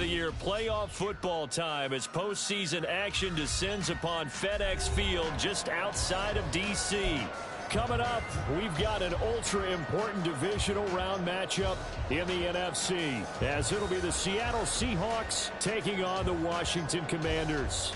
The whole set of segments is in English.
the year, playoff football time as postseason action descends upon FedEx Field just outside of D.C. Coming up, we've got an ultra-important divisional round matchup in the NFC, as it'll be the Seattle Seahawks taking on the Washington Commanders.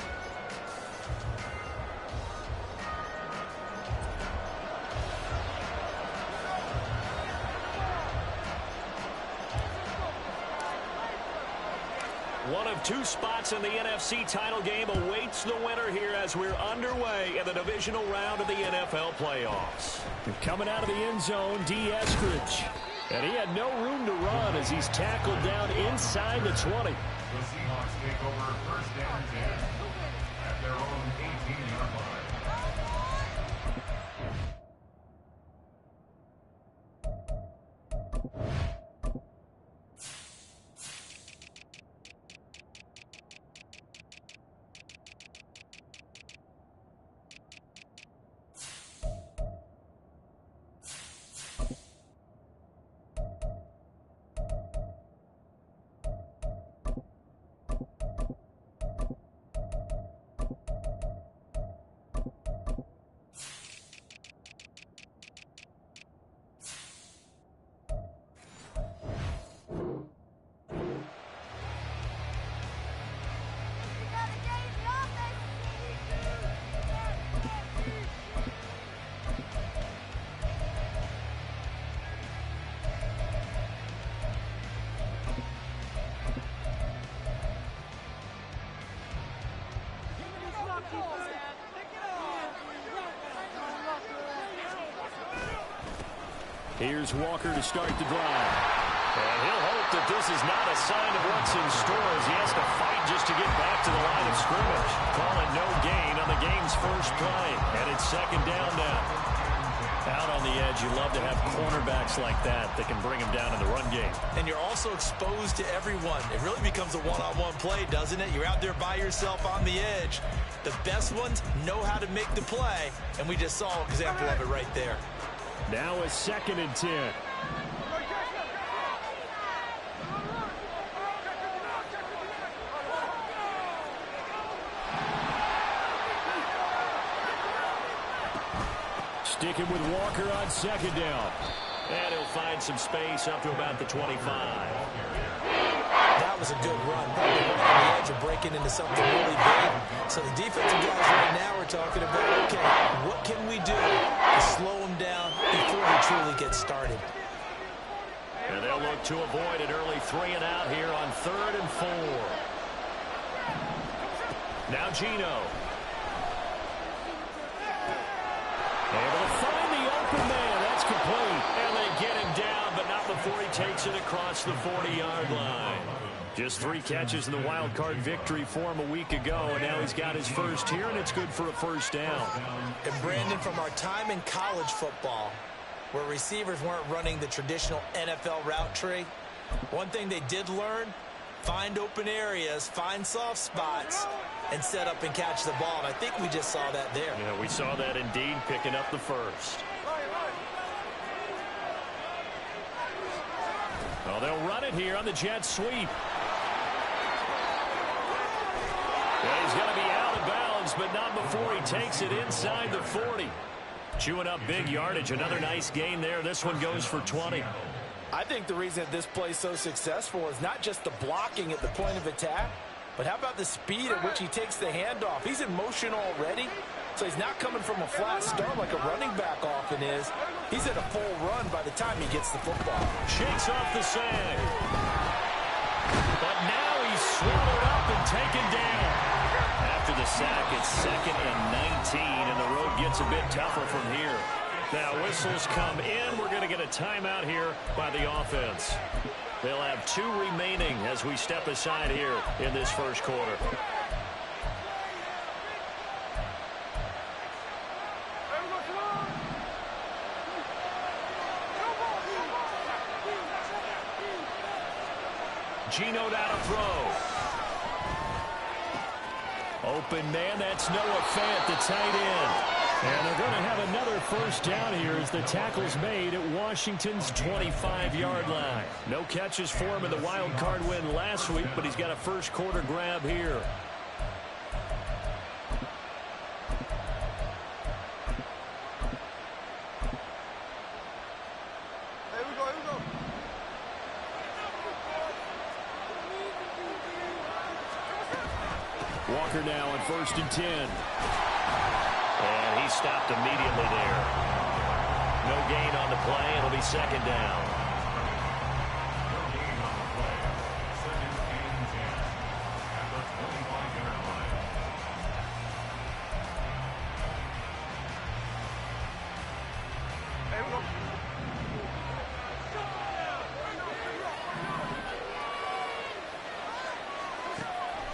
One of two spots in the NFC title game awaits the winner here as we're underway in the divisional round of the NFL playoffs. Coming out of the end zone, D. Eskridge. And he had no room to run as he's tackled down inside the 20. The Seahawks take over first down 10 at their own 18-yard line. Here's Walker to start the drive. And he'll hope that this is not a sign of what's in store as he has to fight just to get back to the line of scrimmage. Call it no gain on the game's first play. And it's second down now. Out on the edge, you love to have cornerbacks like that can bring him down in the run game. And you're also exposed to everyone. It really becomes a one-on-one play, doesn't it? You're out there by yourself on the edge. The best ones know how to make the play, and we just saw an example of it right there. Now a 2nd and 10. Sticking with Walker on 2nd down. And he'll find some space up to about the 25. That was a good run. Probably right on the edge of breaking into something really big. So the defensive guys right now are talking about, okay, what can we do to slow him down before he truly gets started? And they'll look to avoid an early 3 and out here on 3rd and 4. Now Gino. Able to find the open man. That's complete. And they get him down, but not before he takes it across the 40-yard line. Just 3 catches in the wild card victory for him a week ago, and now he's got his first here, and it's good for a first down. And Brandon, from our time in college football, where receivers weren't running the traditional NFL route tree, one thing they did learn, find open areas, find soft spots, and set up and catch the ball. And I think we just saw that there. Yeah, we saw that indeed, picking up the first. Well, they'll run it here on the jet sweep. And he's going to be out of bounds, but not before he takes it inside the 40. Chewing up big yardage. Another nice gain there. This one goes for 20. I think the reason that this play is so successful is not just the blocking at the point of attack, but how about the speed at which he takes the handoff? He's in motion already, so he's not coming from a flat start like a running back often is. He's at a full run by the time he gets the football. Shakes off the sag. But now he's swallowed up and taken down. After the sack, it's 2nd and 19, and the road gets a bit tougher from here. Now whistles come in. We're going to get a timeout here by the offense. They'll have 2 remaining as we step aside here in this first quarter. Gino down to throw. Open man, that's Noah Fant, the tight end. And they're going to have another first down here as the tackle's made at Washington's 25-yard line. No catches for him in the wild card win last week, but he's got a first quarter grab here. Walker now on 1st and 10. And he stopped immediately there. No gain on the play. It'll be 2nd down. No gain on the play. 2nd and 10 at the 25-yard line.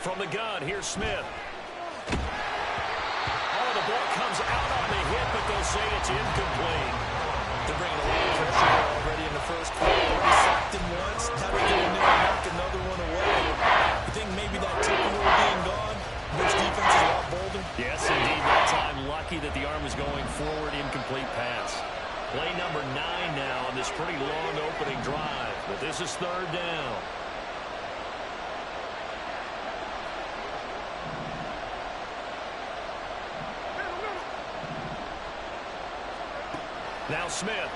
From the gun, here's Smith. Oh, the ball comes out on the hit, but they'll say it's incomplete. They're bringing a lot of pressure here already in the first quarter. Already sacked him once. Now they get in there and knock another one away. You think maybe that tipping rule being gone makes defense a lot bolder? Yes, indeed. That time, lucky that the arm was going forward. Incomplete pass. Play number 9 now on this pretty long opening drive. But this is 3rd down. Now Smith.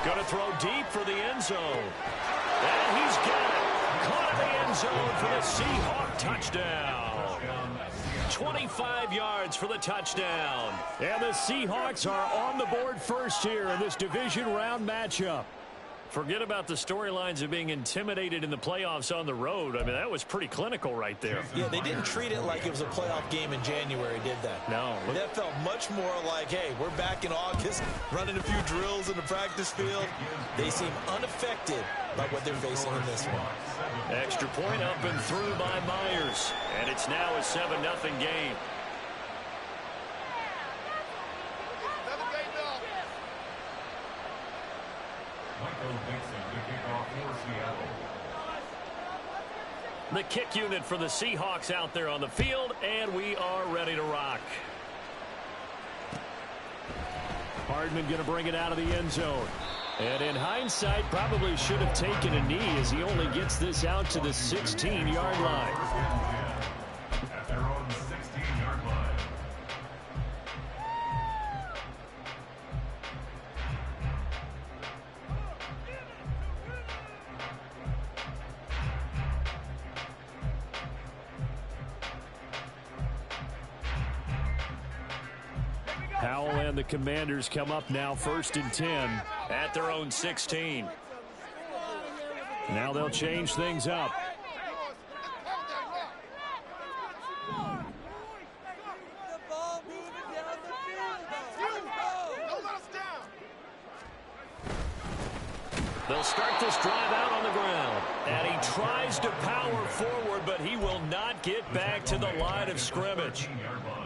Going to throw deep for the end zone. And he's got it. Caught in the end zone for the Seahawk touchdown. 25 yards for the touchdown. And the Seahawks are on the board first here in this division round matchup. Forget about the storylines of being intimidated in the playoffs on the road. I mean, that was pretty clinical right there. Yeah, they didn't treat it like it was a playoff game in January, did they? No. That felt much more like, hey, we're back in August, running a few drills in the practice field. They seem unaffected by what they're facing in this one. Extra point up and through by Myers. And it's now a 7-0 game. The kick unit for the Seahawks out there on the field, and we are ready to rock. Hardman going to bring it out of the end zone. And in hindsight, probably should have taken a knee as he only gets this out to the 16-yard line. At their own 16-yard line. Howell and the Commanders come up now 1st and 10 at their own 16. Now they'll change things up. They'll start this drive out on the ground. And he tries to power forward, but he will not get back to the line of scrimmage.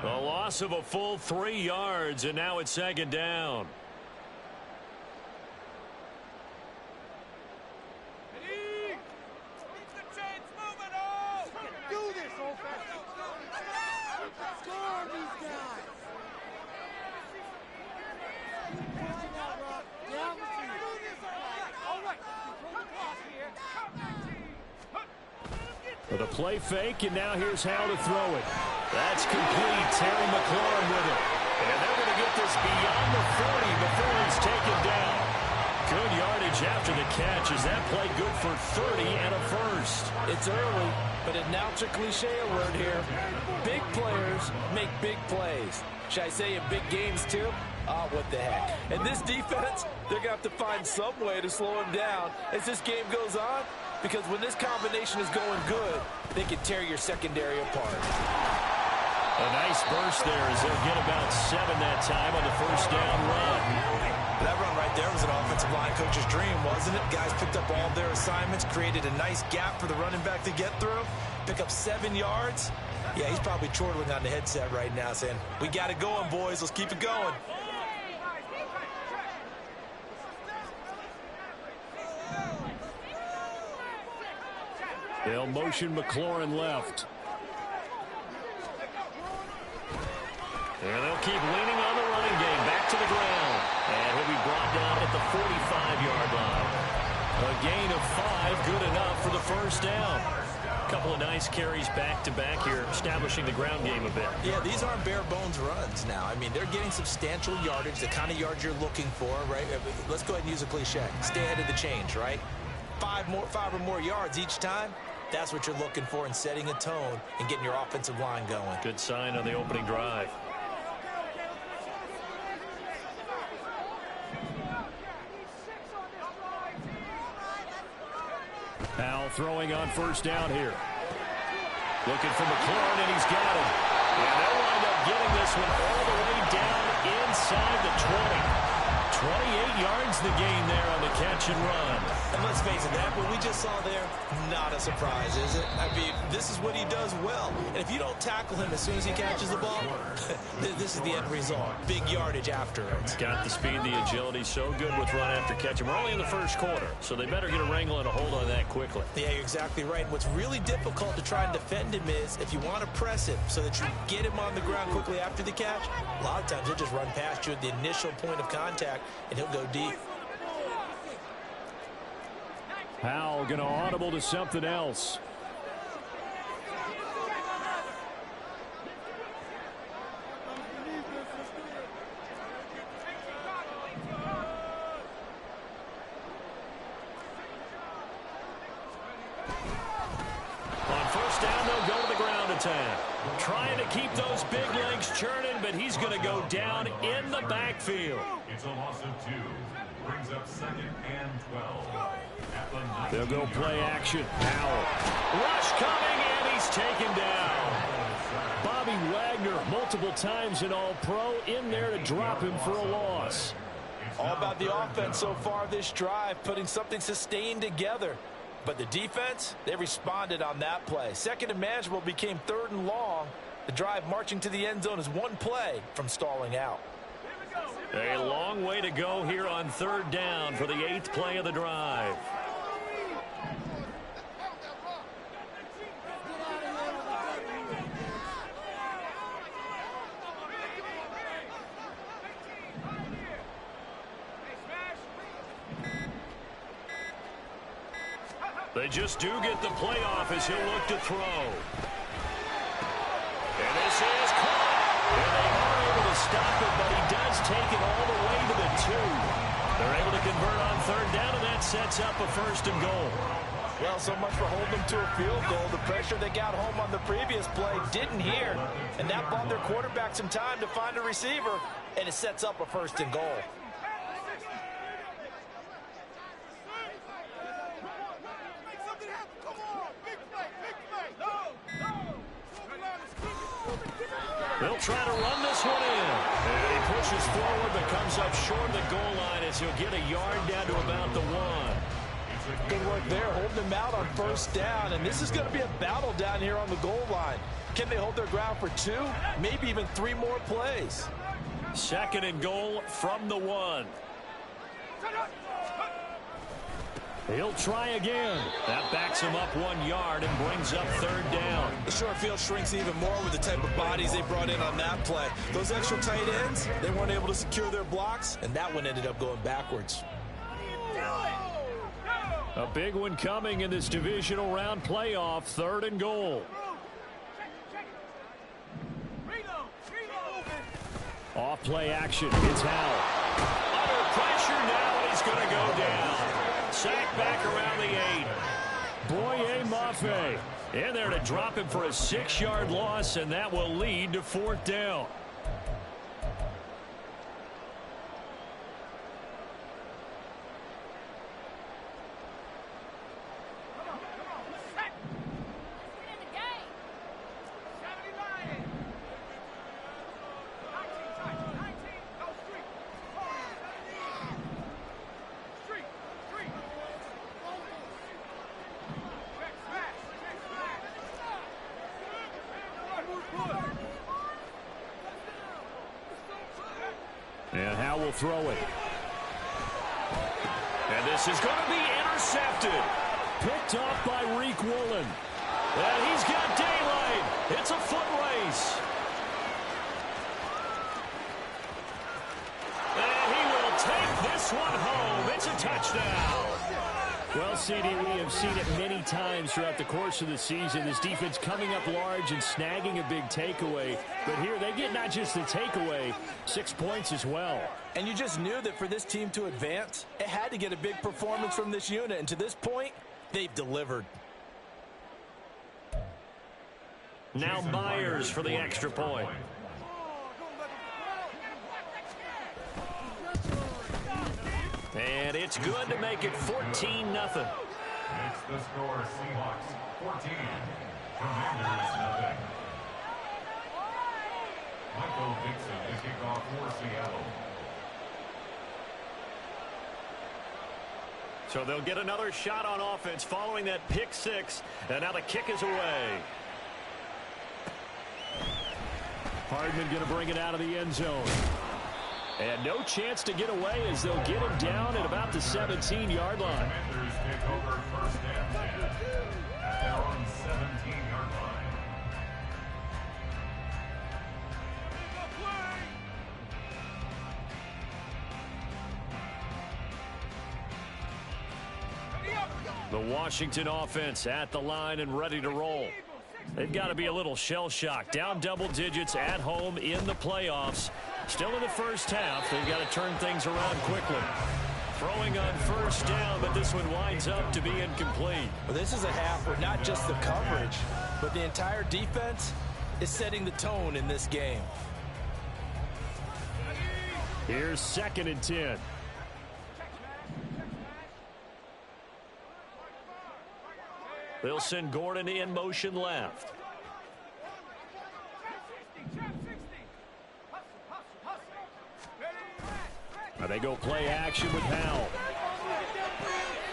A loss of a full 3 yards, and now it's 2nd down. With a play fake, and now here's how to throw it. That's complete. Terry McLaurin with it. And they're going to get this beyond the 40 before he's taken down. Good yardage after the catch. Is that play good for 30 and a first? It's early, but announce a cliche alert here. Big players make big plays. Should I say in big games too? Oh, what the heck. And this defense, they're going to have to find some way to slow him down as this game goes on, because when this combination is going good, they can tear your secondary apart. A nice burst there as they'll get about 7 that time on the first down run. That run right there was an offensive line coach's dream, wasn't it? Guys picked up all their assignments, created a nice gap for the running back to get through, pick up 7 yards. Yeah, he's probably chortling on the headset right now saying, we got it going, boys. Let's keep it going. They'll motion McLaurin left. And they'll keep leaning on the running game. Back to the ground. And he'll be brought down at the 45-yard line. A gain of 5, good enough for the first down. A couple of nice carries back-to-back here, establishing the ground game a bit. Yeah, these aren't bare-bones runs now. I mean, they're getting substantial yardage, the kind of yards you're looking for, right? Let's go ahead and use a cliche. Stay ahead of the change, right? 5 or more yards each time. That's what you're looking for in setting a tone and getting your offensive line going. Good sign on the opening drive. Powell throwing on first down here. Looking for McLaurin, and he's got him. And they'll wind up getting this one all the way down inside the 20. 28 yards the gain there on the catch and run. And let's face it, that what we just saw there, not a surprise, is it? I mean, this is what he does well. And if you don't tackle him as soon as he catches the ball, this is the end result. Big yardage after it. Got the speed, the agility, so good with run after catch. And we're only in the first quarter, so they better get a wrangle and a hold on that quickly. Yeah, you're exactly right. What's really difficult to try and defend him is if you want to press him so that you get him on the ground quickly after the catch, a lot of times he'll just run past you at the initial point of contact, and he'll go deep. Powell going to audible to something else. On first down, they'll go to the ground attack. Trying to keep those big legs churning, but he's going to go down in the backfield. It's a loss of 2. Brings up 2nd and 12. They'll go play action. Powell. Rush coming, and he's taken down. Bobby Wagner, multiple times an All-Pro, in there to drop him for a loss. All about the offense so far this drive, putting something sustained together. But the defense, they responded on that play. Second and manageable became 3rd and long. The drive marching to the end zone is one play from stalling out. A long way to go here on 3rd down for the 8th play of the drive. They just do get the playoff as he'll look to throw. And this is caught. And they are able to stop it, but he does take it all the way to the 2. They're able to convert on 3rd down, and that sets up a 1st and goal. Well, so much for holding them to a field goal. The pressure they got home on the previous play didn't hear, and that bought their quarterback some time to find a receiver, and it sets up a 1st and goal. They'll try to run this one in. And he pushes forward but comes up short of the goal line as he'll get a yard down to about the 1. Good work there, holding them out on 1st down, and this is going to be a battle down here on the goal line. Can they hold their ground for 2, maybe even 3 more plays? 2nd and goal from the 1. He'll try again. That backs him up 1 yard and brings up 3rd down. The short field shrinks even more with the type of bodies they brought in on that play. Those extra tight ends, they weren't able to secure their blocks, and that one ended up going backwards. A big one coming in this divisional round playoff, 3rd and goal. Off play action. It's Howell. Under pressure now, and he's going to go down. Sack back around the 8. Boye Mafe in there to drop him for a 6-yard loss, and that will lead to 4th down. And Howe will throw it. And this is going to be intercepted. Picked off by Reek Woolen. And he's got daylight. It's a foot race. Well, CD, we have seen it many times throughout the course of the season. This defense coming up large and snagging a big takeaway. But here they get not just the takeaway, 6 points as well. And you just knew that for this team to advance, it had to get a big performance from this unit. And to this point, they've delivered. Now Myers for the extra point. And it's good to make it 14-0. It's the score, Seahawks 14, Commanders nothing. Michael Dixon to kick off for Seattle. So they'll get another shot on offense following that pick six. And now the kick is away. Hardman going to bring it out of the end zone. And no chance to get away as they'll get him down at about the 17-yard line. Commanders take over first and 10 at their own 17-yard line. The Washington offense at the line and ready to roll. They've got to be a little shell-shocked. Down double digits at home in the playoffs. Still in the first half. They've got to turn things around quickly. Throwing on first down, but this one winds up to be incomplete. Well, this is a half where not just the coverage, but the entire defense is setting the tone in this game. Here's 2nd and 10. They'll send Gordon in motion left. Now they go play action with Howell.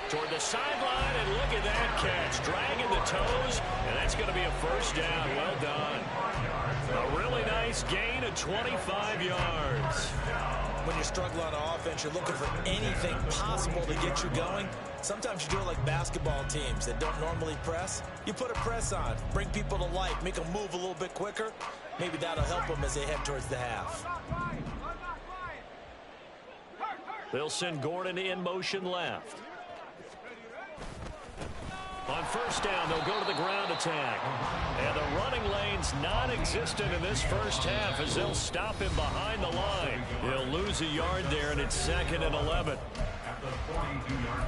Toward the sideline, and look at that catch. Dragging the toes, and that's going to be a first down. Well done. A really nice gain of 25 yards. When you're struggling on offense, you're looking for anything possible to get you going. Sometimes you do it like basketball teams that don't normally press. You put a press on, bring people to life, make them move a little bit quicker. Maybe that'll help them as they head towards the half. They'll send Gordon in motion left. On first down, they'll go to the ground attack. And the running lane's non-existent in this first half as they'll stop him behind the line. He'll lose a yard there, and it's 2nd and 11.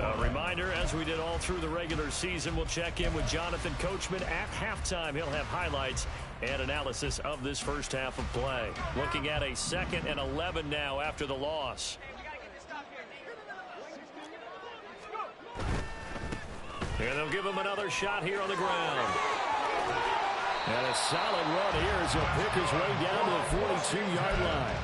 A reminder, as we did all through the regular season, we'll check in with Jonathan Coachman at halftime. He'll have highlights and analysis of this first half of play. Looking at a 2nd and 11 now after the loss. And they'll give him another shot here on the ground. And a solid run here as he'll pick his way down to the 42-yard line.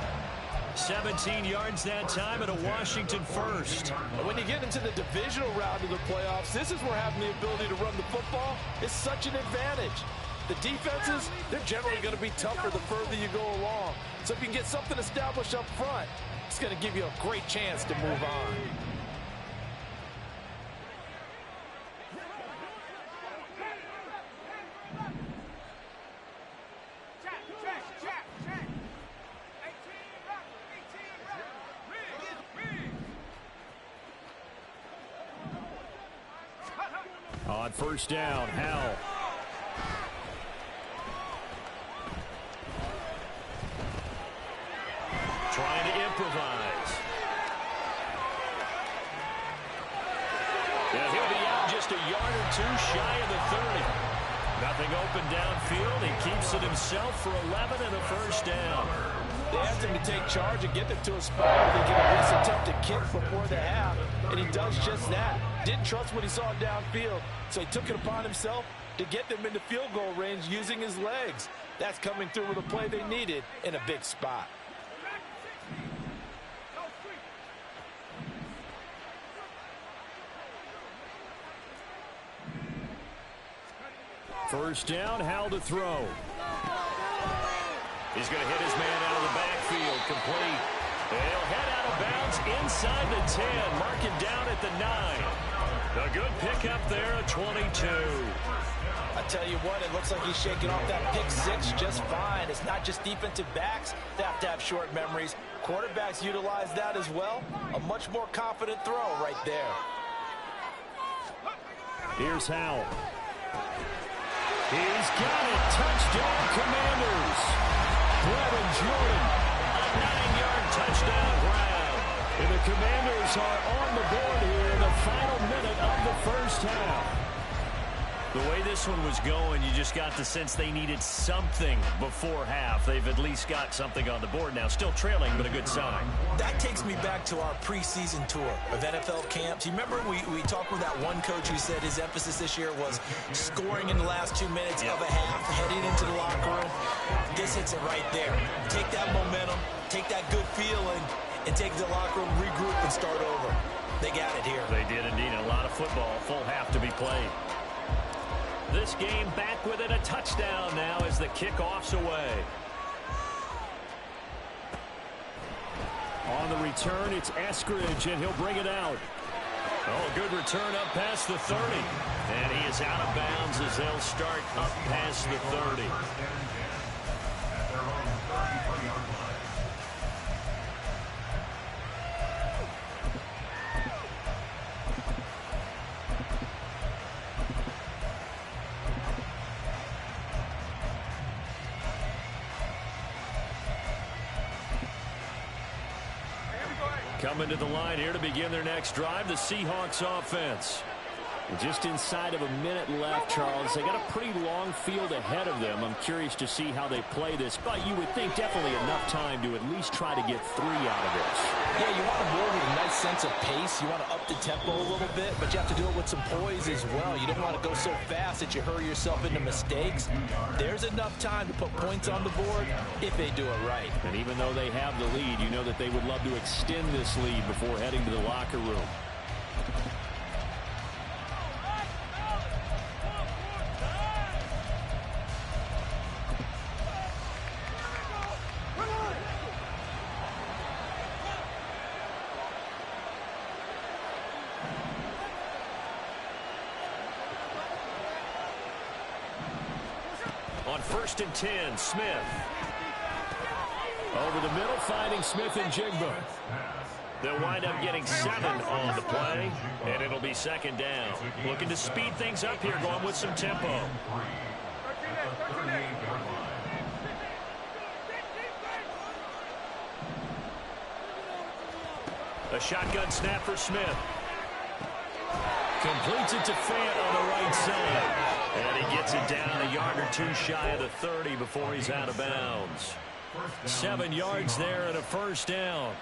17 yards that time and a Washington first. When you get into the divisional round of the playoffs, this is where having the ability to run the football is such an advantage. The defenses, they're generally going to be tougher the further you go along. So if you can get something established up front, it's going to give you a great chance to move on. On first down, Howell. Trying to improvise. Yeah, he'll be out just a yard or two shy of the 30. Nothing open downfield. He keeps it himself for 11 and a first down. They asked him to take charge and get them to a spot where they can at least attempt a kick before the half, and he does just that. Didn't trust what he saw downfield, so he took it upon himself to get them into field goal range using his legs. That's coming through with a play they needed in a big spot. First down, Howell to throw. He's going to hit his man out of the backfield, complete. He'll head out of bounds inside the 10, mark it down at the 9. A good pickup there, a 22. I tell you what, it looks like he's shaking off that pick six just fine. It's not just defensive backs that have to have short memories. Quarterbacks utilize that as well. A much more confident throw right there. Here's Howell. He's got it. Touchdown, Commanders. Brevin Jordan, a 9-yard touchdown grab. And the Commanders are on the board here in the final minute of the first half. The way this one was going, you just got the sense they needed something before half. They've at least got something on the board now. Still trailing, but a good sign. That takes me back to our preseason tour of NFL camps. You remember we talked with that one coach who said his emphasis this year was scoring in the last 2 minutes of a half, heading into the locker room. This hits it right there. Take that momentum, take that good feeling, and take the locker room, regroup, and start over. They got it here. They did indeed. A lot of football, full half to be played. This game back within a touchdown now as the kickoff's away. On the return, it's Eskridge, and he'll bring it out. Oh, good return up past the 30. And he is out of bounds as they'll start up past the 30. Coming to the line here to begin their next drive, the Seahawks offense. Just inside of a minute left, Charles. They got a pretty long field ahead of them. I'm curious to see how they play this, but you would think definitely enough time to at least try to get 3 out of this. Yeah, you want to board with a nice sense of pace. You want to up the tempo a little bit, but you have to do it with some poise as well. You don't want to go so fast that you hurry yourself into mistakes. There's enough time to put points on the board if they do it right. And even though they have the lead, you know that they would love to extend this lead before heading to the locker room. On 1st and 10, Smith. Over the middle, finding Smith and Jigba. They'll wind up getting 7 on the play, and it'll be 2nd down. Looking to speed things up here, going with some tempo. A shotgun snap for Smith. Completes it to Fant on the right side. And he gets it down a yard or 2 shy of the 30 before he's out of bounds. 7 yards there and a 1st down.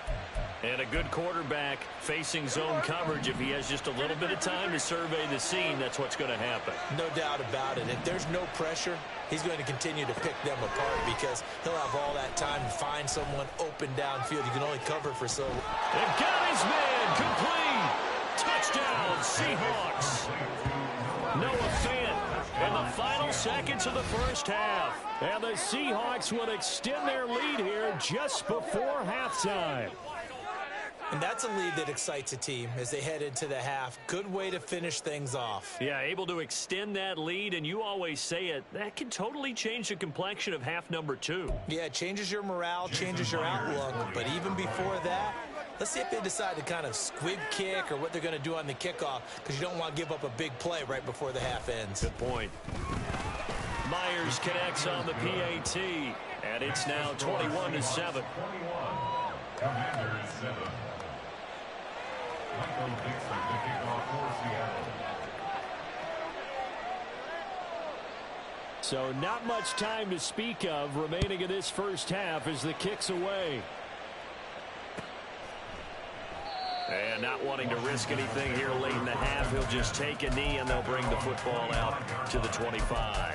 And a good quarterback facing zone coverage. If he has just a little bit of time to survey the scene, that's what's going to happen. No doubt about it. If there's no pressure, he's going to continue to pick them apart because he'll have all that time to find someone open downfield. You can only cover for so long. They've got his man complete. Touchdown, Seahawks. Noah Fant in the final seconds of the first half. And the Seahawks will extend their lead here just before halftime. And that's a lead that excites a team as they head into the half. Good way to finish things off. Yeah, able to extend that lead, and you always say it, that can totally change the complexion of half number 2. Yeah, it changes your morale, changes your outlook. But even before that, let's see if they decide to kind of squib kick or what they're going to do on the kickoff, because you don't want to give up a big play right before the half ends. Good point. Myers connects on the PAT, and it's now 21-7. Commanders 7. Michael Dixon to kick off for Seattle. So not much time to speak of remaining in this first half as the kick's away. And not wanting to risk anything here late in the half, he'll just take a knee and they'll bring the football out to the 25.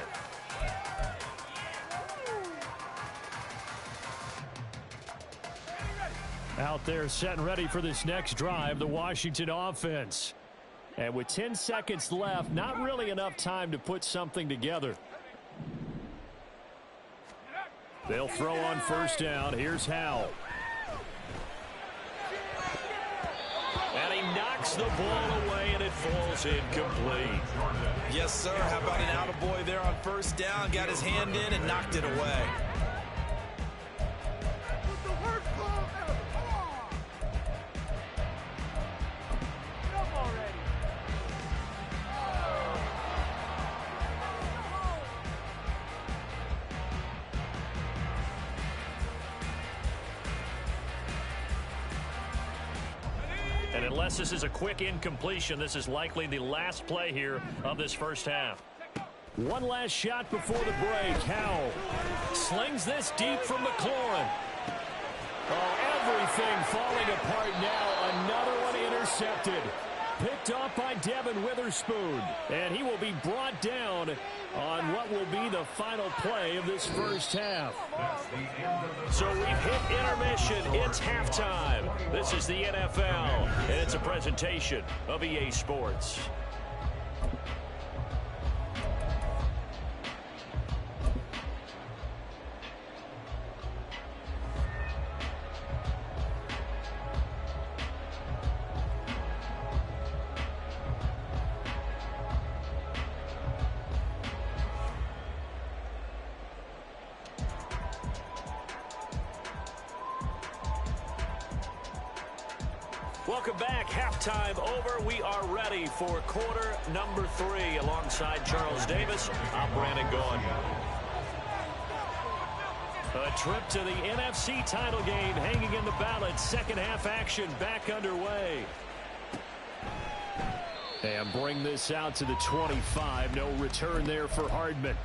Out there set and ready for this next drive, the Washington offense. And with 10 seconds left, not really enough time to put something together. They'll throw on 1st down. Here's Howell. And he knocks the ball away, and it falls incomplete. Yes, sir. How about an attaboy there on 1st down? Got his hand in and knocked it away. And unless this is a quick incompletion, this is likely the last play here of this first half. One last shot before the break. Howell slings this deep from McLaurin. Oh, everything falling apart now. Another one intercepted. Picked off by Devin Witherspoon. And he will be brought down on what will be the final play of this first half. So we've hit intermission. It's halftime. This is the NFL, and it's a presentation of EA Sports. Welcome back. Halftime over. We are ready for quarter number 3. Alongside Charles Davis, I'm Brandon Gaudin. A trip to the NFC title game hanging in the balance. Second half action back underway. And bring this out to the 25. No return there for Hardman.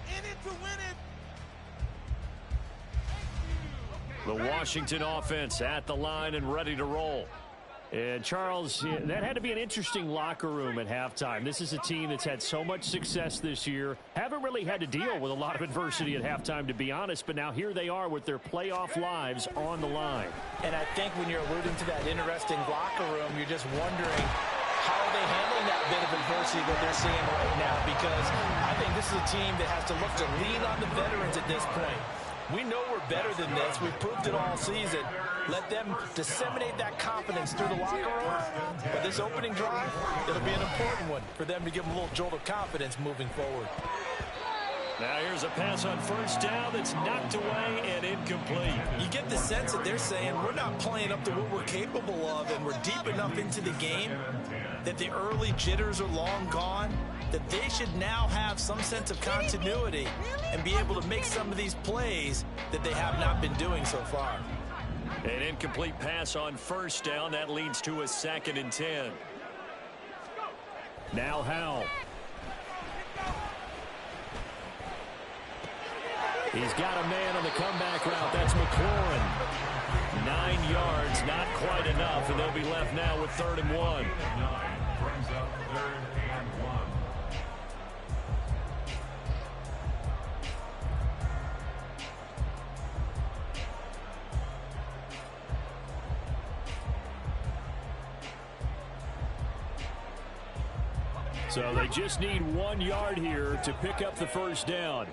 In it to win it. The Washington offense at the line and ready to roll. And Charles, that had to be an interesting locker room at halftime. This is a team that's had so much success this year. Haven't really had to deal with a lot of adversity at halftime, to be honest. But now here they are with their playoff lives on the line. And I think when you're alluding to that interesting locker room, you're just wondering how are they handling that bit of adversity that they're seeing right now. Because I think this is a team that has to look to lean on the veterans at this point. We know we're better than this. We've proved it all season. Let them disseminate that confidence through the locker room. But this opening drive, it'll be an important one for them to give them a little jolt of confidence moving forward. Now here's a pass on first down that's knocked away and incomplete. You get the sense that they're saying we're not playing up to what we're capable of, and we're deep enough into the game that the early jitters are long gone, that they should now have some sense of continuity and be able to make some of these plays that they have not been doing so far. An incomplete pass on first down. That leads to a 2nd and 10. Now Howell. He's got a man on the comeback route. That's McLaurin. 9 yards, not quite enough, and they'll be left now with 3rd and 1. 9 brings up 3rd and 1. So they just need 1 yard here to pick up the first down.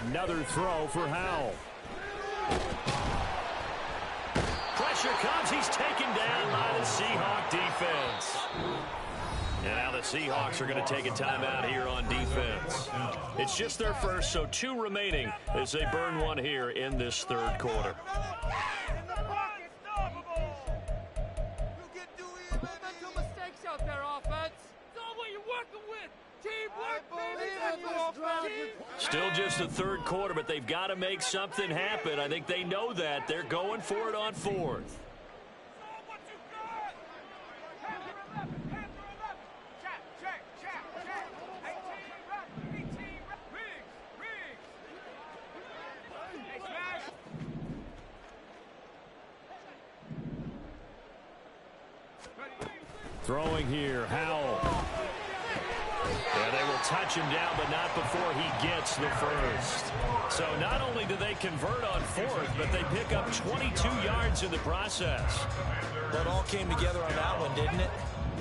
Another throw for Howell. Pressure comes. He's taken down by the Seahawk defense. And now the Seahawks are going to take a timeout here on defense. It's just their first, so 2 remaining as they burn 1 here in this 3rd quarter. Still just the 3rd quarter, but they've got to make something happen. I think they know that. They're going for it on 4th. Throwing here, Howell. Yeah, they will touch him down, but not before he gets the first. So not only do they convert on 4th, but they pick up 22 yards in the process. That all came together on that one, didn't it?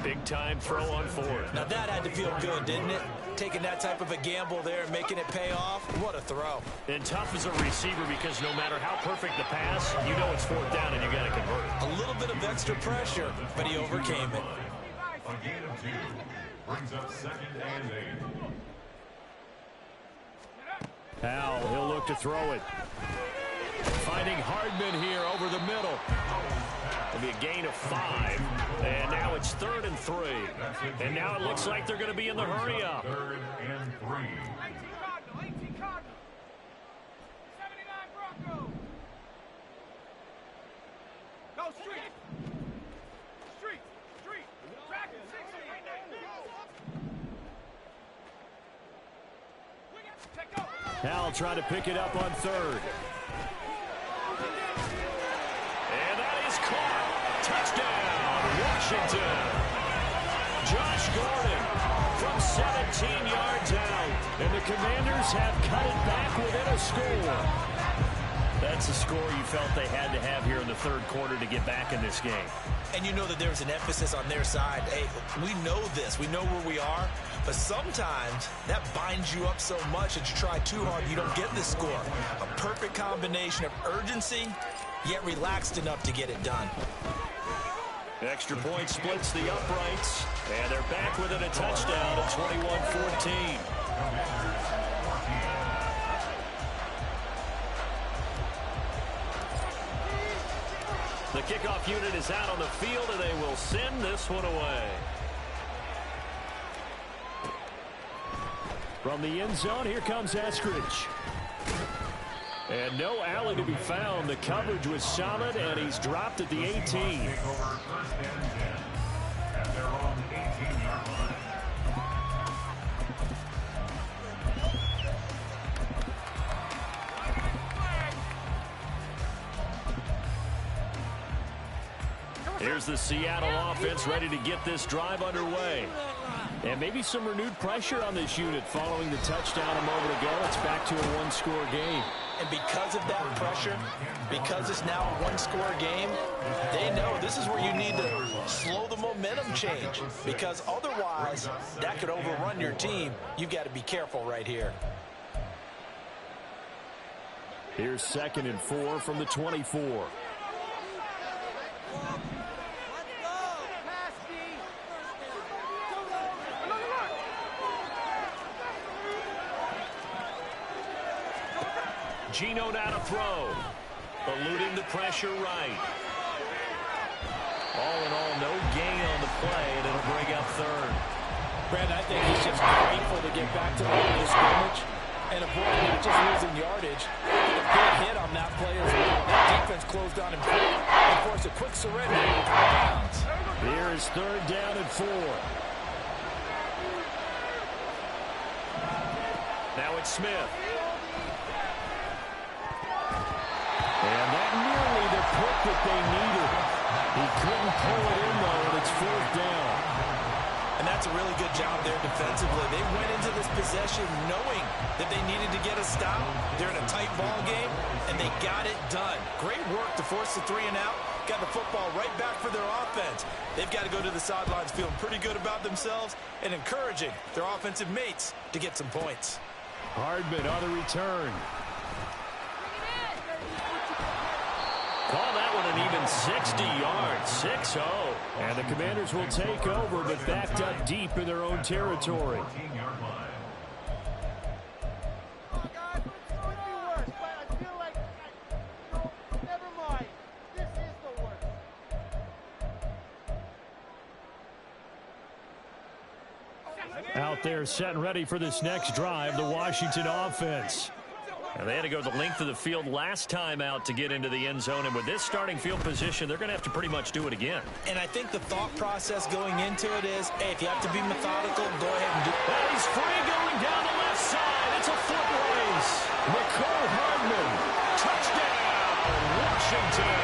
Big-time throw on 4th. Now that had to feel good, didn't it? Taking that type of a gamble there and making it pay off. What a throw. And tough as a receiver because no matter how perfect the pass, you know it's 4th down and you got to convert. A little bit of extra pressure, but he overcame it. A gain of 2 brings up 2nd and 8. Howell, he'll look to throw it. Finding Hardman here over the middle. It'll be a gain of 5. And now it's 3rd and 3. And now it looks like they're going to be in the hurry up. 3rd and 3. 18 Cardinal. 79 Broncos. Go street. Street. Street. Track it. 60. Take over. Howell trying to pick it up on 3rd. And that is caught. Touchdown, Washington. Josh Gordon from 17 yards out. And the Commanders have cut it back within a score. That's a score you felt they had to have here in the 3rd quarter to get back in this game. And you know that there's an emphasis on their side. Hey, we know this. We know where we are. But sometimes that binds you up so much that you try too hard, you don't get this score. A perfect combination of urgency, yet relaxed enough to get it done. Extra point splits the uprights. And they're back within a touchdown at 21-14. The kickoff unit is out on the field, and they will send this one away. From the end zone, here comes Eskridge. And no alley to be found. The coverage was solid, and he's dropped at the 18. Take over 1st and 10 at their own 18-yard line. Here's the Seattle offense ready to get this drive underway. And maybe some renewed pressure on this unit following the touchdown a moment ago. It's back to a 1-score game. And because of that pressure, because it's now a 1-score game, they know this is where you need to slow the momentum change. Because otherwise, that could overrun your team. You've got to be careful right here. Here's 2nd and 4 from the 24. Gino now to throw. Eluding the pressure right. All in all, no gain on the play, and it'll bring up 3rd. Brandon, I think he's just grateful to get back to the line of scrimmage and avoid not just losing yardage, but a big hit on that play as well. That defense closed down and forced a quick surrender with 3 downs. Here is 3rd down and 4. Now it's Smith. And that nearly the pick that they needed. He couldn't pull it in, though, and it's 4th down. And that's a really good job there defensively. They went into this possession knowing that they needed to get a stop. They're in a tight ball game, and they got it done. Great work to force the 3 and out. Got the football right back for their offense. They've got to go to the sidelines feeling pretty good about themselves and encouraging their offensive mates to get some points. Hardman on the return. Call that one an even 60 yards, 6-0. And the Commanders will take over, but backed up deep in their own territory. 14-yard line. Guys, it's going to be worse, but I feel like, never mind. This is the worst. Out there set and ready for this next drive, the Washington offense. And they had to go the length of the field last time out to get into the end zone. And with this starting field position, they're going to have to pretty much do it again. And I think the thought process going into it is, hey, if you have to be methodical, go ahead and do it. And he's free going down the left side. It's a foot race. McCole Hardman. Touchdown, Washington.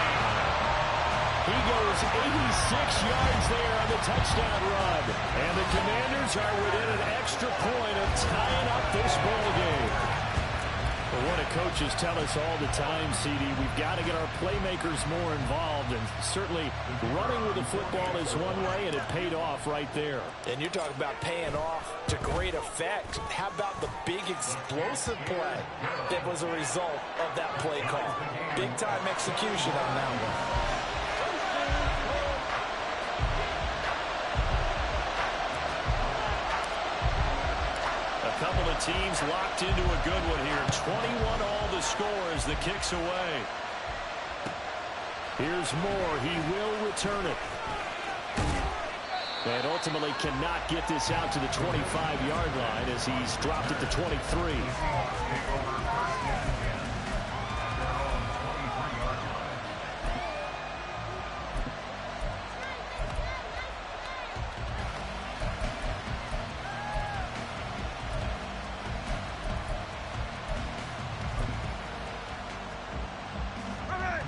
He goes 86 yards there on the touchdown run. And the Commanders are within an extra point of tying up this ball game. But what do coaches tell us all the time, CD? We've got to get our playmakers more involved, and certainly running with the football is one way, and it paid off right there. And you're talking about paying off to great effect. How about the big explosive play that was a result of that play call? Big-time execution on that one. A couple of teams locked into a good one here. 21 all the score as the kick's away. Here's Moore. He will return it. And ultimately cannot get this out to the 25-yard line as he's dropped it to 23.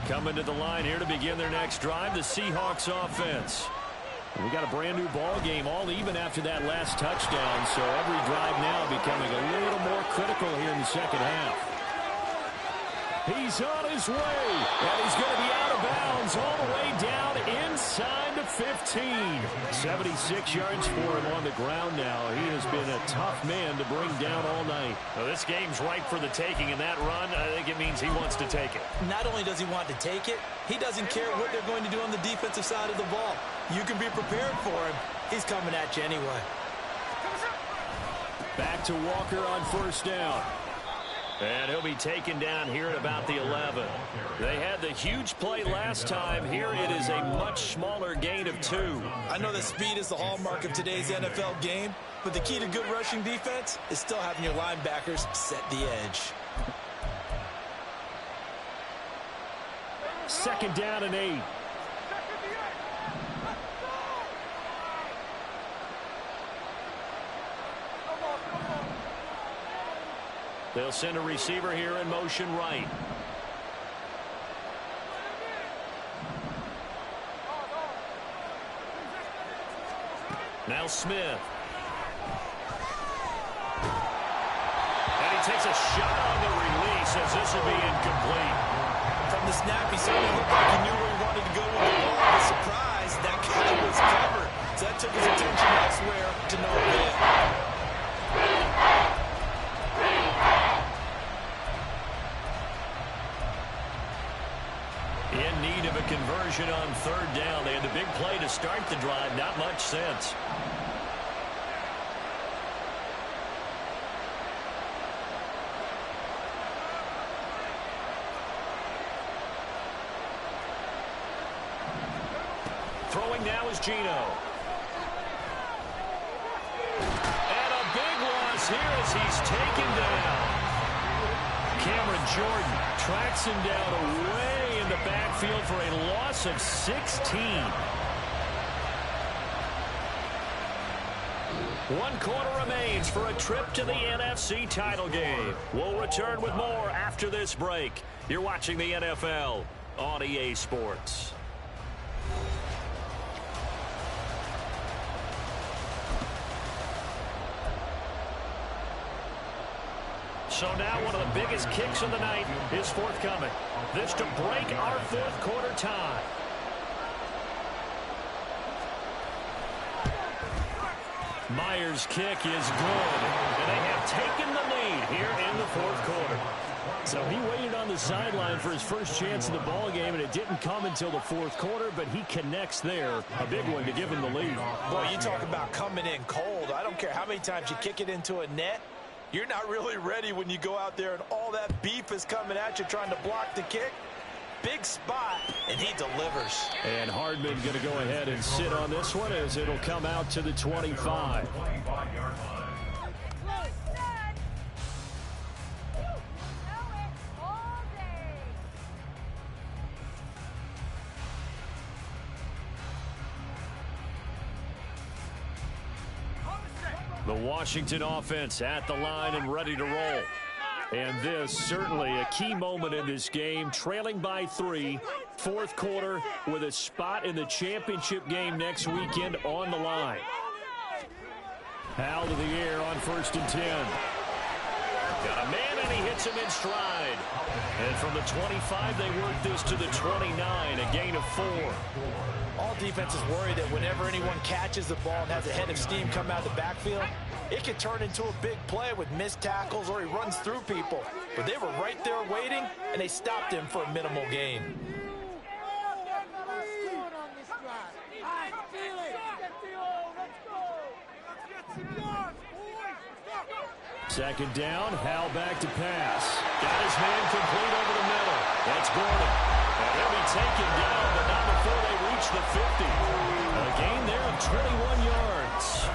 Coming to the line here to begin their next drive, the Seahawks offense. We got a brand new ball game, all even after that last touchdown, so every drive now becoming a little more critical here in the second half. He's on his way, and he's going to be out of bounds all the way down inside the 15. 76 yards for him on the ground now. He has been a tough man to bring down all night. Well, this game's ripe for the taking, and that run, I think it means he wants to take it. Not only does he want to take it, he doesn't care what they're going to do on the defensive side of the ball. You can be prepared for him. He's coming at you anyway. Back to Walker on first down. And he'll be taken down here at about the 11. They had the huge play last time. Here it is a much smaller gain of 2. I know that speed is the hallmark of today's NFL game, but the key to good rushing defense is still having your linebackers set the edge. Second down and 8. They'll send a receiver here in motion right. Now Smith. And he takes a shot on the release as this will be incomplete. From the snap, he certainly looked like he knew where he wanted to go with the ball. The surprise, that guy was covered. So that took his attention elsewhere to no avail. In need of a conversion on third down. They had the big play to start the drive. Not much sense. Throwing now is Geno. And a big loss here as he's taken down. Cameron Jordan tracks him down away in the backfield for a loss of 16. 1 quarter remains for a trip to the NFC title game. We'll return with more after this break. You're watching the NFL on EA Sports. So now one of the biggest kicks of the night is forthcoming. This to break our fourth quarter tie. Myers' kick is good, and they have taken the lead here in the fourth quarter. So he waited on the sideline for his first chance in the ball game, and it didn't come until the fourth quarter, but he connects there. A big one to give him the lead. Boy, you talk about coming in cold. I don't care how many times you kick it into a net. You're not really ready when you go out there and all that beef is coming at you trying to block the kick. Big spot, and he delivers. And Hardman going to go ahead and sit on this one as it'll come out to the 25. The Washington offense at the line and ready to roll. And this certainly a key moment in this game, trailing by 3, fourth quarter with a spot in the championship game next weekend on the line. Hal to the air on 1st and 10. Got a man, and he hits him in stride. And from the 25, they work this to the 29, a gain of 4. All defenses worry that whenever anyone catches the ball and has a head of steam come out of the backfield, it can turn into a big play with missed tackles or he runs through people. But they were right there waiting, and they stopped him for a minimal gain. Second down, Hal back to pass. Got his man complete over the middle. That's Gordon. And he'll be taken down reach the 50. A gain there of 21 yards.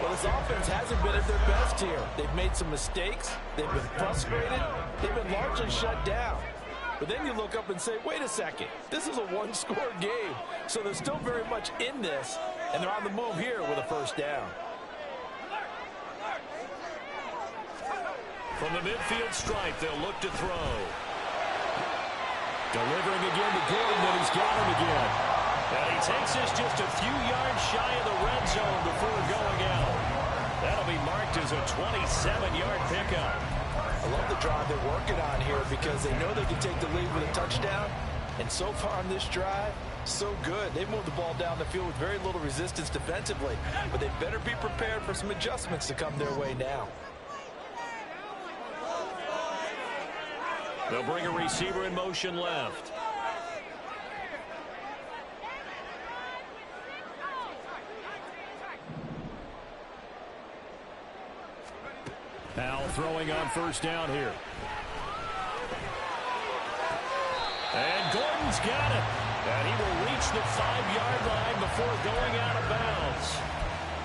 Well, this offense hasn't been at their best here. They've made some mistakes. They've been frustrated. They've been largely shut down. But then you look up and say, wait a second, this is a one-score game. So they're still very much in this, and they're on the move here with a first down. From the midfield stripe, they'll look to throw. Delivering again to Gordon, and he's got him again. And he takes this just a few yards shy of the red zone before going out. That'll be marked as a 27-yard pickup. I love the drive they're working on here because they know they can take the lead with a touchdown. And so far on this drive, so good. They've moved the ball down the field with very little resistance defensively. But they better be prepared for some adjustments to come their way now. They'll bring a receiver in motion left. Now throwing on first down here. And Gordon's got it. And he will reach the 5-yard line before going out of bounds.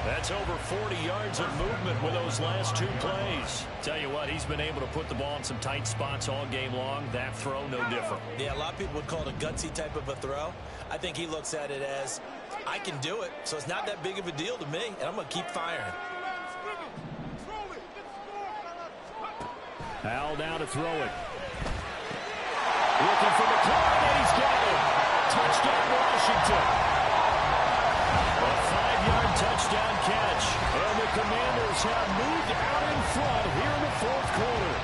That's over 40 yards of movement with those last two plays. Tell you what, he's been able to put the ball in some tight spots all game long. That throw, no different. Yeah, a lot of people would call it a gutsy type of a throw. I think he looks at it as, I can do it, so it's not that big of a deal to me, and I'm going to keep firing. Al now to throw it. Looking for McLaurin, and he's got it. Touchdown, Washington. A 5-yard touchdown catch. And the Commanders have moved out in front here in the fourth quarter.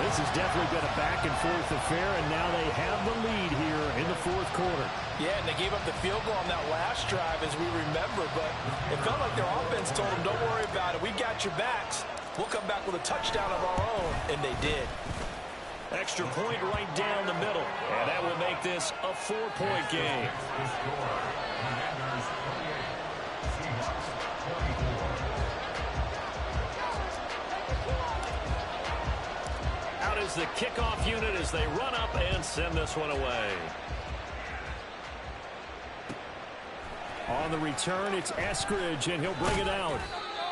This has definitely been a back-and-forth affair, and now they have the lead here in the fourth quarter. Yeah, and they gave up the field goal on that last drive, as we remember, but it felt like their offense told them, don't worry about it. We got your backs. We'll come back with a touchdown of our own, and they did. Extra point right down the middle, and that will make this a 4-point game. Out is the kickoff unit as they run up and send this one away. On the return, it's Eskridge, and he'll bring it out.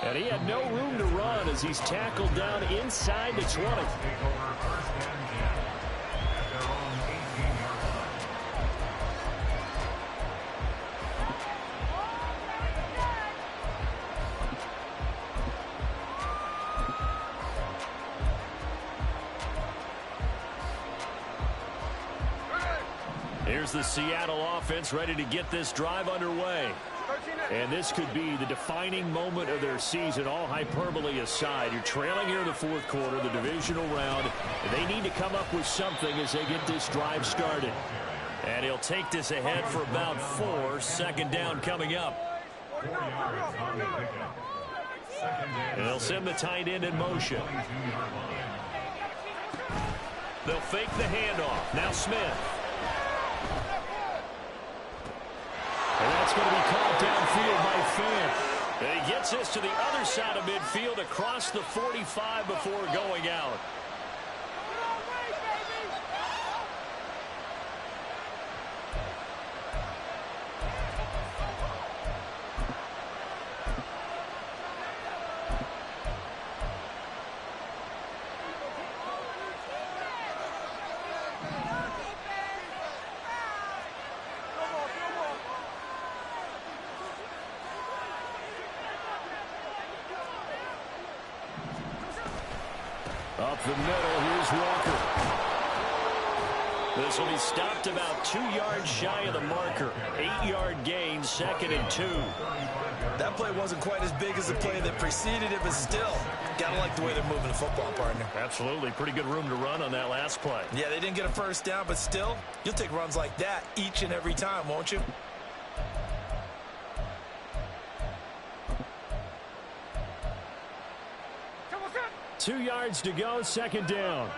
And he had no room to run as he's tackled down inside the 20. Here's the Seattle offense ready to get this drive underway. And this could be the defining moment of their season, all hyperbole aside. You're trailing here in the fourth quarter, the divisional round. They need to come up with something as they get this drive started. And he'll take this ahead for about 4. Second down coming up. And they'll send the tight end in motion. They'll fake the handoff. Now Smith. And that's going to be caught downfield by Fant. And he gets this to the other side of midfield across the 45 before going out. Up the middle, here's Walker. This will be stopped about 2 yards shy of the marker. 8-yard gain, 2nd and 2. That play wasn't quite as big as the play that preceded it, but still, gotta like the way they're moving the football, partner. Absolutely. Pretty good room to run on that last play. Yeah, they didn't get a first down, but still, you'll take runs like that each and every time, won't you? 2 yards to go, 2nd down.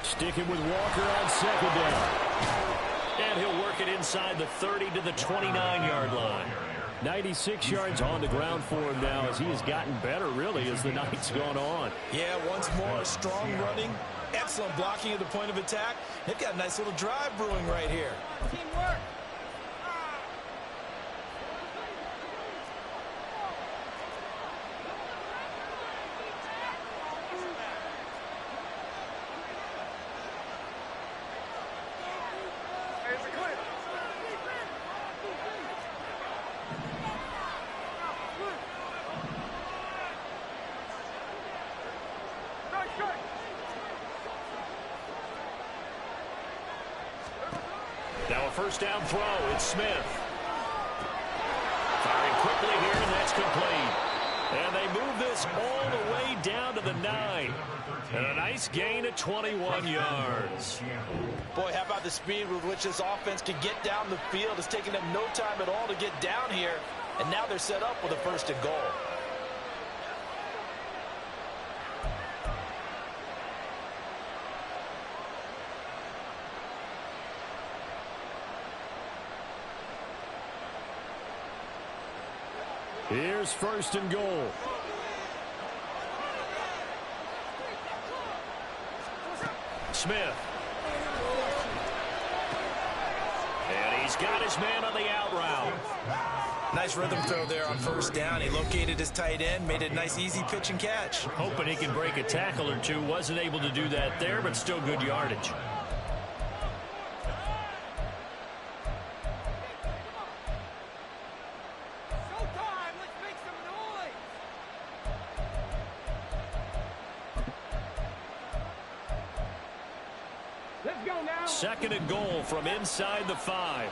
Sticking with Walker on 2nd down. And he'll work it inside the 30 to the 29-yard line. 96 yards on the ground for him now as he has gotten better, really, as the night's gone on. Yeah, once more, strong running, excellent blocking at the point of attack. They've got a nice little drive brewing right here. Teamwork. Now a first down throw. It's Smith. Firing quickly here, and that's complete. And they move this all the way down to the 9. And a nice gain of 21 yards. Boy, how about the speed with which this offense can get down the field? It's taken them no time at all to get down here. And now they're set up with a first and goal. Here's first and goal. Smith. And he's got his man on the out route. Nice rhythm throw there on first down. He located his tight end, made it a nice easy pitch and catch. Hoping he can break a tackle or two. Wasn't able to do that there, but still good yardage. Second and goal from inside the 5.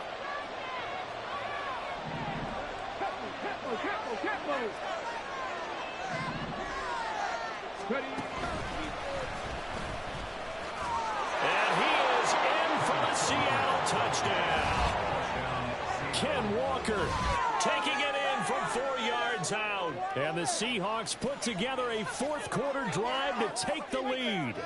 And he is in for the Seattle touchdown. Ken Walker taking it in from 4 yards out. And the Seahawks put together a fourth quarter drive to take the lead.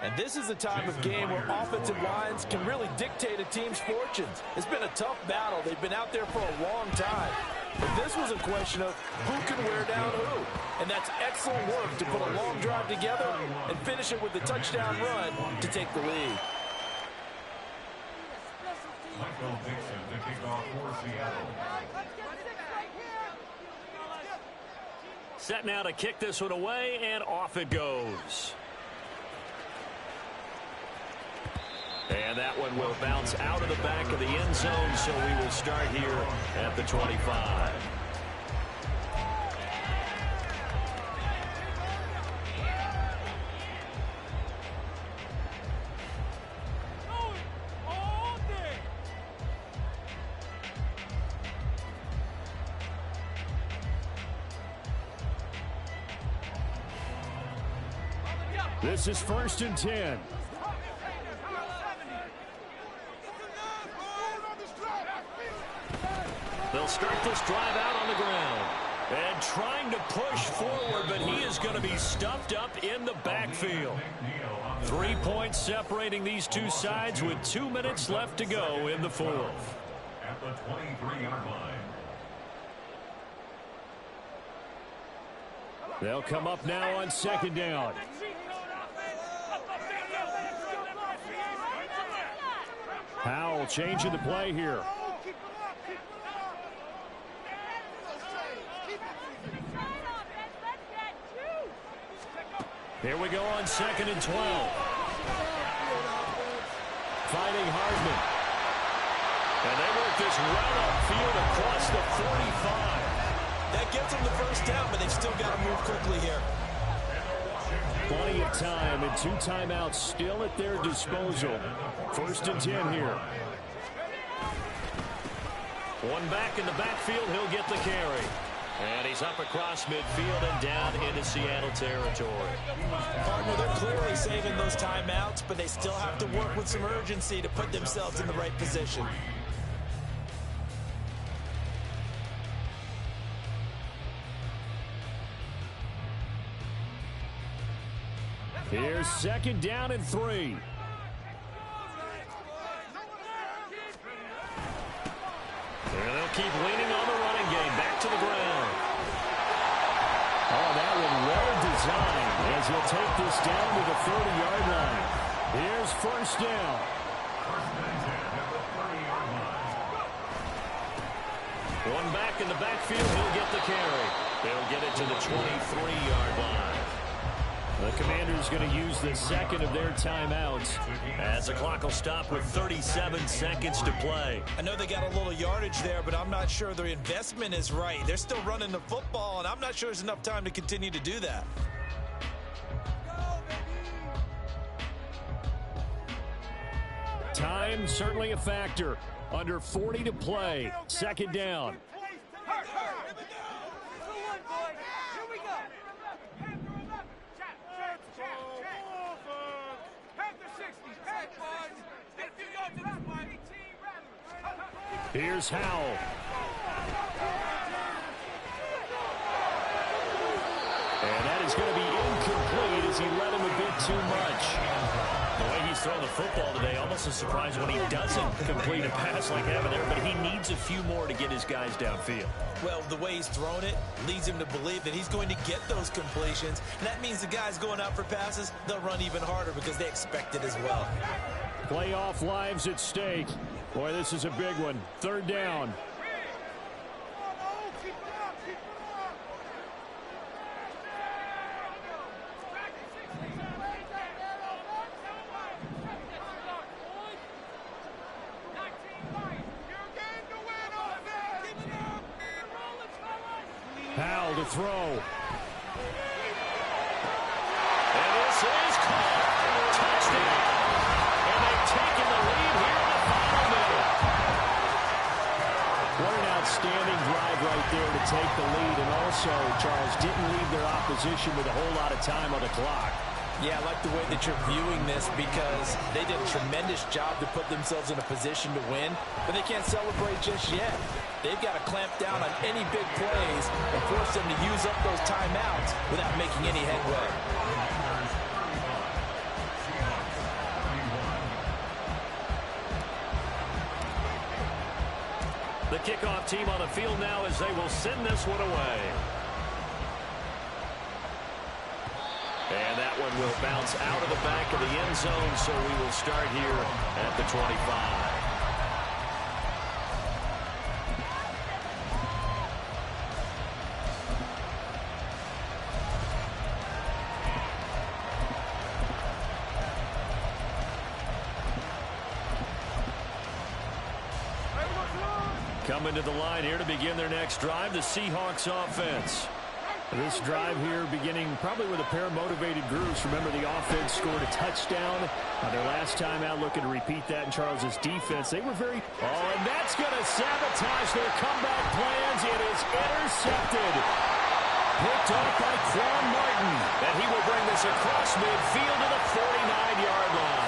And this is a time of game where offensive lines can really dictate a team's fortunes. It's been a tough battle. They've been out there for a long time. But this was a question of who can wear down who. And that's excellent work to put a long drive together and finish it with the touchdown run to take the lead. Michael Dixon to kick off for Seattle. Set now to kick this one away, and off it goes. And that one will bounce out of the back of the end zone, so we will start here at the 25. This is first and 10. They'll start this drive out on the ground. And trying to push forward, but he is going to be stuffed up in the backfield. 3 points separating these two sides with 2 minutes left to go in the fourth. At the 23-yard line. They'll come up now on second down. Howell changing the play here. Here we go on second and 12. Fighting Hardman. And they work this right upfield across the 45. That gets them the first down, but they've still got to move quickly here. Plenty of time and 2 timeouts still at their disposal. First and 10 here. One back in the backfield, he'll get the carry. And he's up across midfield and down into Seattle territory. Partner, they're clearly saving those timeouts, but they still have to work with some urgency to put themselves in the right position. Here's second down and 3. And they'll keep leaning on the run to the ground. Oh, that one well designed as he'll take this down to the 30-yard line. Here's first down. One back in the backfield, he'll get the carry. They'll get it to the 23-yard line. The Commanders going to use the second of their timeouts as the clock will stop with 37 seconds to play. I know they got a little yardage there, but I'm not sure their investment is right. They're still running the football, and I'm not sure there's enough time to continue to do that. Time certainly a factor. Under 40 to play. Second down. Here's Howell. And that is going to be incomplete as he led him a bit too much. The way he's throwing the football today, almost a surprise when he doesn't complete a pass like having there, but he needs a few more to get his guys downfield. Well, the way he's thrown it leads him to believe that he's going to get those completions, and that means the guys going out for passes, they'll run even harder because they expect it as well. Playoff lives at stake. Boy, this is a big one. Third down. Howell to throw. And this is caught. Touchdown. And they've taken the lead here in the final minute. What an outstanding drive right there to take the lead. And also, Charles, didn't leave their opposition with a whole lot of time on the clock. Yeah, I like the way that you're viewing this because they did a tremendous job to put themselves in a position to win, but they can't celebrate just yet. They've got to clamp down on any big plays and force them to use up those timeouts without making any headway. The kickoff team on the field now as they will send this one away. And that one will bounce out of the back of the end zone, so we will start here at the 25. Coming to the line here to begin their next drive, the Seahawks offense. This drive here beginning probably with a pair of motivated groups. Remember, the offense scored a touchdown on their last time out, looking to repeat that in Charles's defense. They were very... Oh, and that's going to sabotage their comeback plans. It is intercepted. Picked off by Quan Martin. And he will bring this across midfield to the 49-yard line.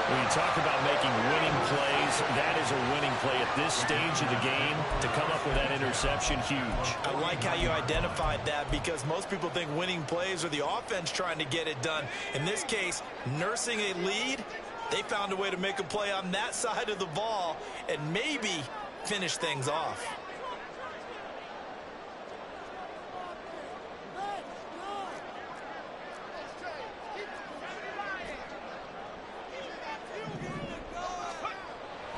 When you talk about making winning plays, that is a winning play at this stage of the game. To come up with that interception, huge. I like how you identified that because most people think winning plays are the offense trying to get it done. In this case, nursing a lead, they found a way to make a play on that side of the ball and maybe finish things off.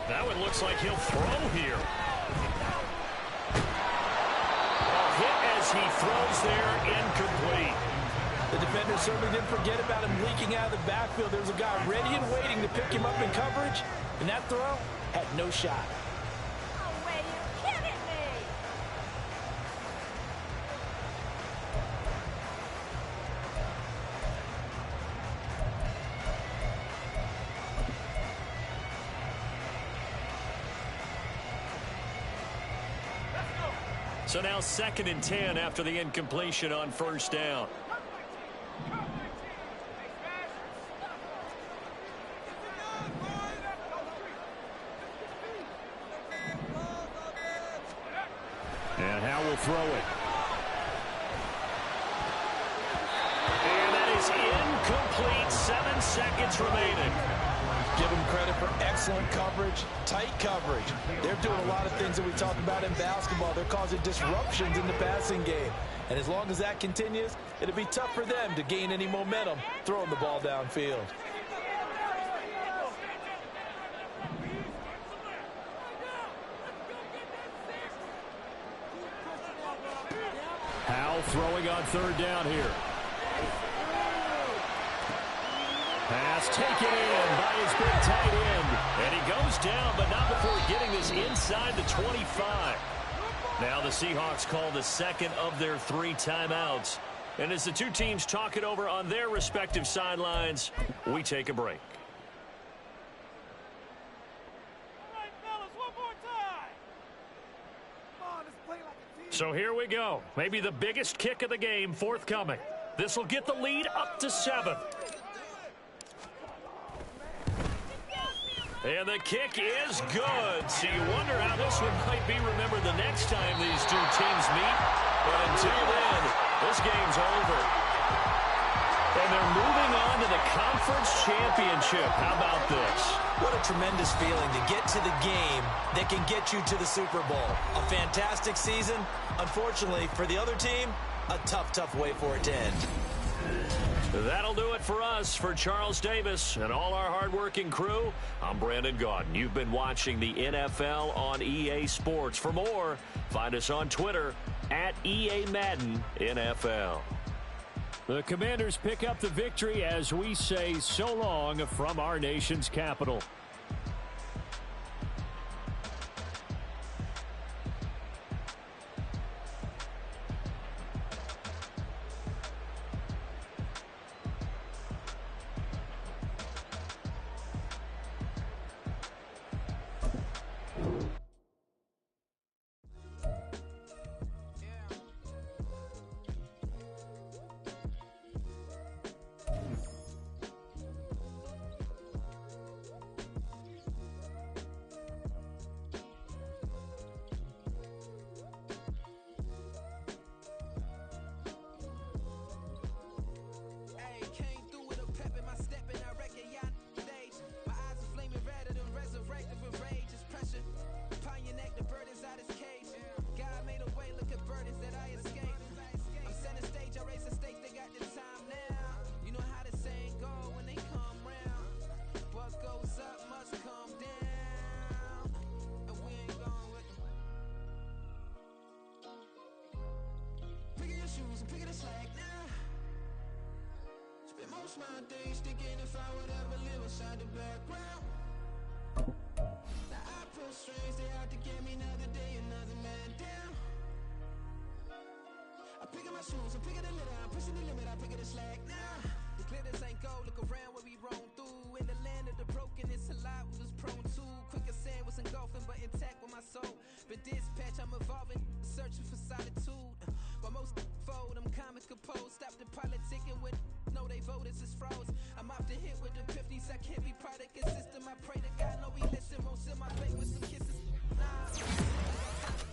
That one looks like he'll throw here. A hit as he throws there, incomplete. The defender certainly didn't forget about him leaking out of the backfield. There was a guy ready and waiting to pick him up in coverage, and that throw had no shot. No way, you're kidding me! So now 2nd and 10 after the incompletion on first down. And Howell will throw it. And that is incomplete. 7 seconds remaining. Give them credit for excellent coverage, tight coverage. They're doing a lot of things that we talk about in basketball. They're causing disruptions in the passing game. And as long as that continues, it'll be tough for them to gain any momentum throwing the ball downfield. Howell throwing on third down here. Pass taken in by his big tight end. And he goes down, but not before getting this inside the 25. Now the Seahawks call the second of their 3 timeouts. And as the two teams talk it over on their respective sidelines, we take a break. So here we go. Maybe the biggest kick of the game forthcoming. This will get the lead up to 7. And the kick is good. So you wonder how this one might be remembered the next time these two teams meet. But until then, this game's over. And they're moving on to the conference championship. How about this? What a tremendous feeling to get to the game that can get you to the Super Bowl. A fantastic season. Unfortunately, for the other team, a tough, tough way for it to end. That'll do it for us. For Charles Davis and all our hardworking crew, I'm Brandon Gaudin. You've been watching the NFL on EA Sports. For more, find us on Twitter at EA Madden NFL. The Commanders pick up the victory as we say so long from our nation's capital. Most my days thinking if I would ever live inside the background. Now I pull strings, they out to get me another day, another man down. I'm picking my shoes, I'm picking the litter, I'm pushing the limit, I'm picking the slack now. The glitters ain't gold, look around where we roam through. In the land of the broken, it's a lot we was prone to. Quick as sand was engulfing, but intact with my soul. Been dispatched, I'm evolving, searching for solitude. While most fold, I'm comic composed. Stop the politicking with no, they voters is froze. I'm off the hit with the 50s. I can't be product system. I pray to God, no, he listen. Won't send my plate with some kisses. Nah,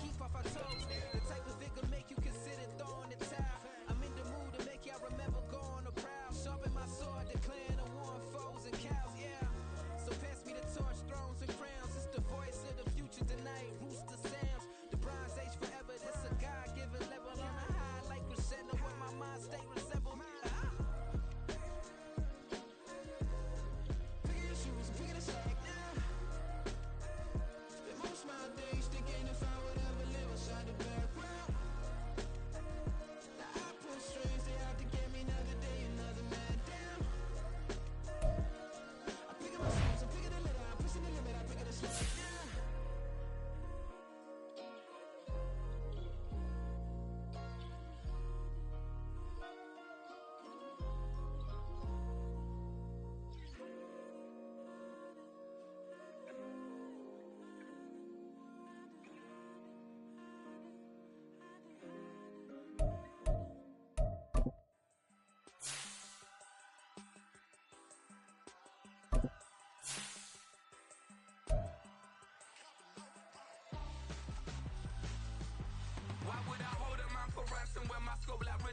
keep off our toes. The type of vigor make you consider throwing the towel. I'm in the mood to make y'all remember going to proud. Sharpen my sword, declaring the war on foes and cows. Yeah. So pass me the torch, thrones and crowns. It's the voice of the future tonight. Rooster sounds. The Bronze Age forever. This a God-given level on a high like crescendo. Where my mind stay resemble. Picking the slack now. Spend most of my days thinking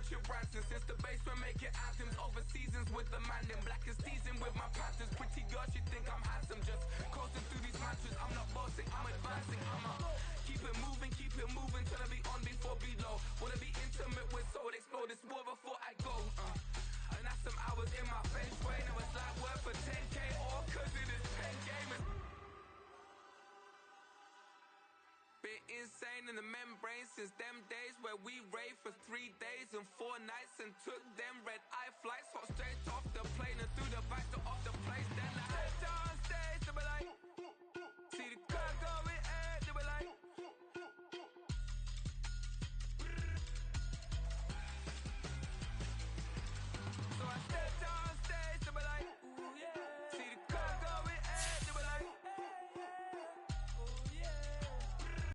Richard Branson. Since the basement making anthems over seasons with the man. Then black is season with my Panthers. Pretty girl, she think I'm handsome. Just coasting through these mantras. I'm not bossing, I'm advancing. Keep it moving till I be on before below. Wanna be intimate with soul, explore this war before I go. And that's some hours in my bench way. Now it's like work for 10K all cause it is pen gaming. Been insane in the membrane since them days where we raved for 3 days and 4 nights and took them red eye flights. Hot straight off